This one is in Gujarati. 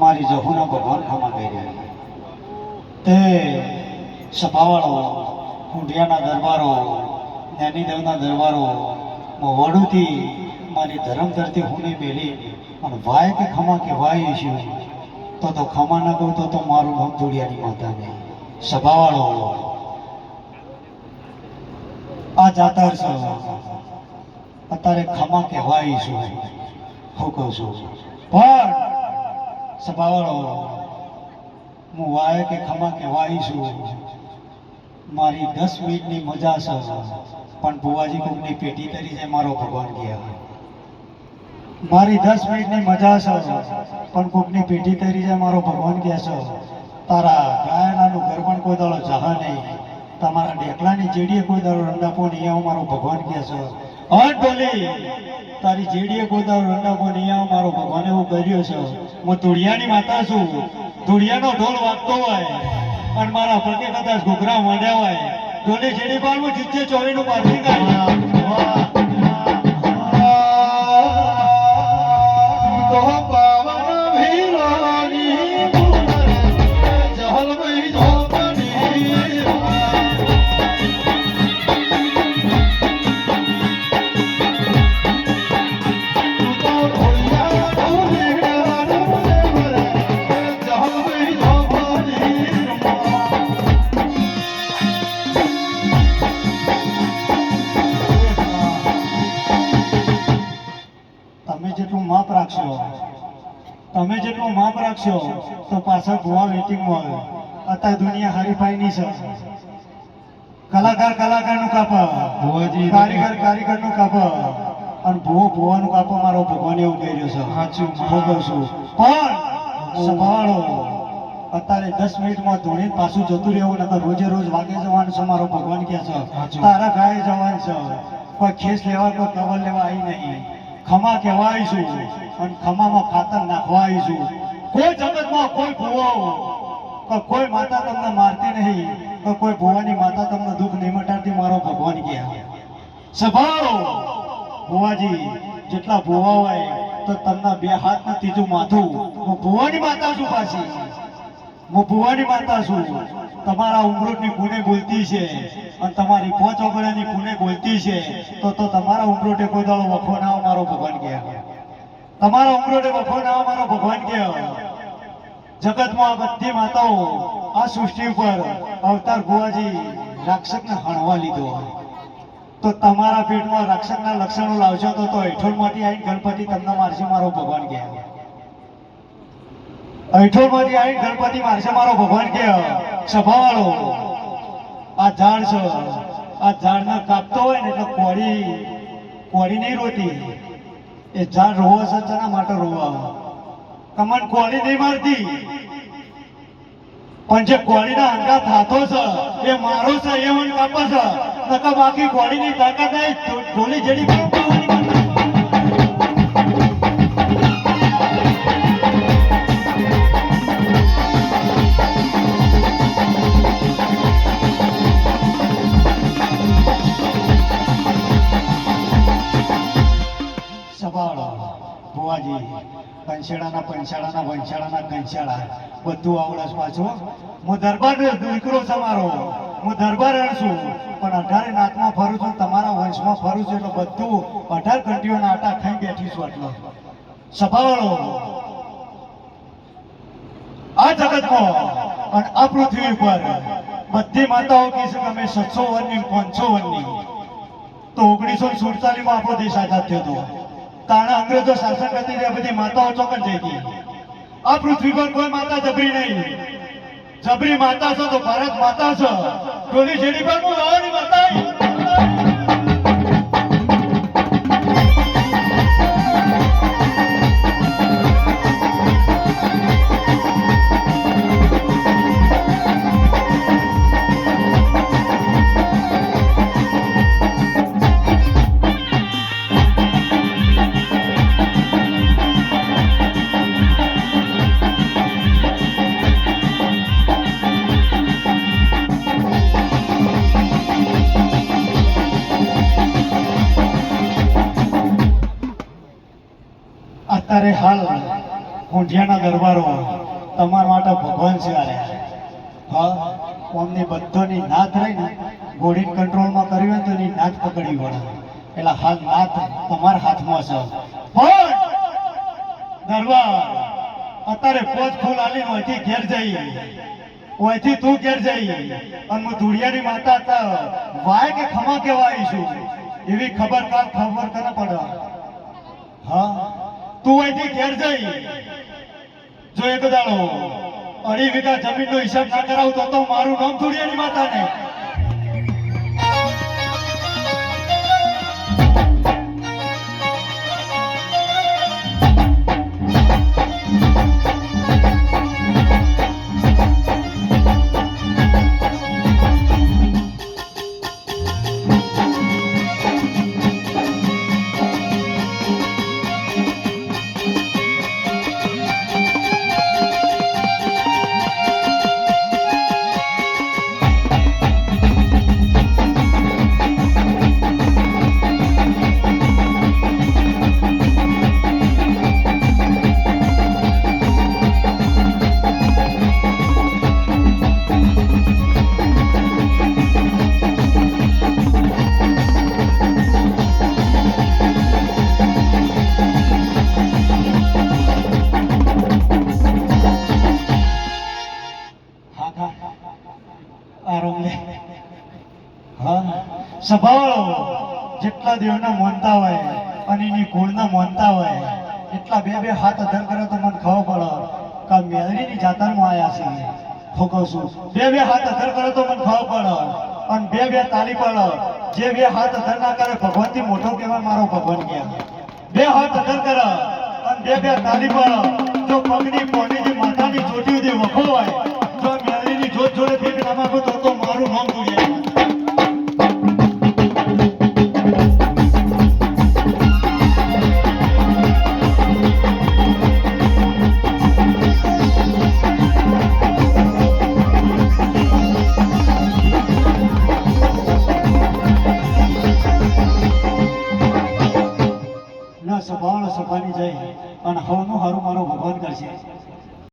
મારી જહુના ભગવાન ખમા ગઈ તે સભાવાળો ઊંઢિયાના દરબારો જ્ઞાનીદેવના દરબારો વડુથી મારી ધર્મ ધરતી હુંની મેલી અને વાય કે ખમા કે વાય છું તો ખમા ના કહું તો મારું નામ ધોળિયાની માતા નહીં સભાવાળો આ જાતર છે અત્યારે ખમા કે વાય છું હું કહું છું પણ સભાવાળો હું વાય કે ખમા કે વાય છું મારી 10 મિનિટની મજા છે પણ બુવાજી કોકની પેટી તરી જાય મારો ભગવાન ગયા મારી 10 મિનિટની મજા છે પણ કોકની પેટી તરી જાય મારો ભગવાન ગયા છે તારા ગાયનાનું ઘર પણ કોઈ દાડો જહા નહીં તમારા ડેકલાની જેડીએ કોઈ દાડો રંડાપો નહીં આવો મારો ભગવાન ગયા છે હટ બોલી તારી જેડીએ કોઈ દાડો રંડાપો નહીં આવો મારો ભગવાન એવું કર્યો છે હું ધોળિયાની માતા છું ધોળિયાનો ઢોલ વાગતો હોય અને મારા પગે કદાચ ઘોઘરા માંડ્યા હોય ઢોલે જેડી પાડવું જીતે ચોવીનું પાર્કિંગ તમે જેટલું માપ રાખશો તો પાછળ ભુવા વેટિંગમાં આવે અત્યારે દુનિયા હરીફાઈની છે કલાકાર કલાકારનું કાપા કારીગર કારીગરનું કાપા અને ભુવાનું કાપા મારો ભગવાન એવું કહી રહ્યો છે સાચું છું પણ સંભાળો અત્યારે 10 મિનિટમાં ધોળીને પાછું જતું રહેવું ને રોજે રોજ વાગે જવાનું છે મારો ભગવાન કહે છે તારા ગાય જવાનું છે કોઈ ખેસ લેવા કોઈ કવર લેવા આવી નહીં ખમા કહેવાય છું અને ખમામાં ખાતર નાખવા આવીશું કોઈ જગતમાં કોઈ ભુવો કોઈ માતા તમને મારતી નહીં તો કોઈ ભુવાની માતા તમને દુઃખ નહીં મટાડતી મારો ભગવાન ગયા સંભાળો ભુવાજી જેટલા ભુવા હોય તો તમને 2 હાથ ને ત્રીજું માથું હું ભુવાની માતા છું પાછી હું ભુવાની માતા છું તમારા ઉમરોટની પુણે બોલતી છે અને તમારી 5 ઓગળાની પુણે બોલતી છે તો તમારા ઉમરોટે કોઈ દાડો વખો ના મારો ભગવાન ગયા તમારા ઉમરોટે વખો ના મારો ભગવાન ગયા જગતમાં બધી માતાઓ આ સૃષ્ટિ ઉપર અવતાર ભુવાજી રાક્ષસને હણવા લીધો તો તમારા પેટમાં રાક્ષસના લક્ષણો લાવશો તો હેઠળમાંથી આવીને ગણપતિ તમને મારશે મારો ભગવાન ગયા હેઠળમાંથી આવીને ગણપતિ મારશે મારો ભગવાન ગયા સભાવાળો આ ઝાડ છે આ ઝાડને કાપતો હોય ને એટલે કોળી નહીં રોતી એ ઝાડ રોવા છે તેના માટે રોવા કમન કોળી નહીં મારતી પણ જે કોળીના અંગાત હાથો છે એ મારો છે એ મને કાપે છે નકા બાકી કોળીની તાકાત નહીં ઢોલી જેડી કંસાળાના પંચાળાના વંચાળાના કંસાળા બધું આવડે પાછો હું દરબાર દીકરો છે મારો હું દરબાર છું પણ 18 નાથમાં ફરું છું તમારા વંશમાં ફરું છું એટલે બધું 18 ઘંટીઓના આટા ખાઈ બેઠી છું એટલો સભાવાળો આ જગતમાં અને આ પૃથ્વી પર બધી માતાઓ કહે છે કે અમે 700 વર્ષની 500 વર્ષની તો 1947 માં આપણો દેશ આઝાદ થયો હતો તાણા અંગ્રેજો શાસન કરતી તે બધી માતાઓ ચોકન જઈ ગઈ આ પૃથ્વી પર કોઈ માતા જબરી નહીં જબરી માતા છો તો ભારત માતા છો ટોલી જેડી પર હું લાવવાની માતા અત્યારે હાલ ઊંધિયાના દરબારો તમારા માટે ભગવાન છે આરે હા ઓમની બધોની નાથ રહી ને ઘોડીને કંટ્રોલમાં કર્યું હોય તો એની નાથ પકડી વળે એટલે હાલ નાથ તમારા હાથમાં છે પણ દરબાર અત્યારે પોચ ફૂલ આલી ઓયથી ઘેર જઈ ઓયથી તું ઘેર જઈ અને હું ધુડિયાની માતા હતા વાય કે ખમા કેવા આવીશું એવી ખબર કને પડે હા તું અહીંથી ઘેર જઈ જો એક દાડો 2.5 વીઘા જમીનનો હિસાબ ના કરાવતો તો મારું નામ ધુડિયાની માતાને સભાવાળો જેટલા દેવના માનતા હોય અને એની કુળના માનતા હોય એટલા બે હાથ અધર કરે તો મને ખબર પડે કે મેળવીની જાતરમાં આવ્યા છે હું કહું છું બે હાથ અધર કરે તો મને ખબર પડે અને બે તાલી પડે જે બે હાથ અધર ના કરે ભગવાનથી મોટો કહેવાય મારો ભગવાન કહેવાય બે હાથ અધર કરે અને બે તાલી પડે જો પગની પોણીની માથાની ચોટી સુધી વખો હોય જો મેળવીની જોત જોડે ફેંક ના માગો તો મારું નામ જોડે સભાની જઈ અને હવનું હારું મારો ભગવાન કરશે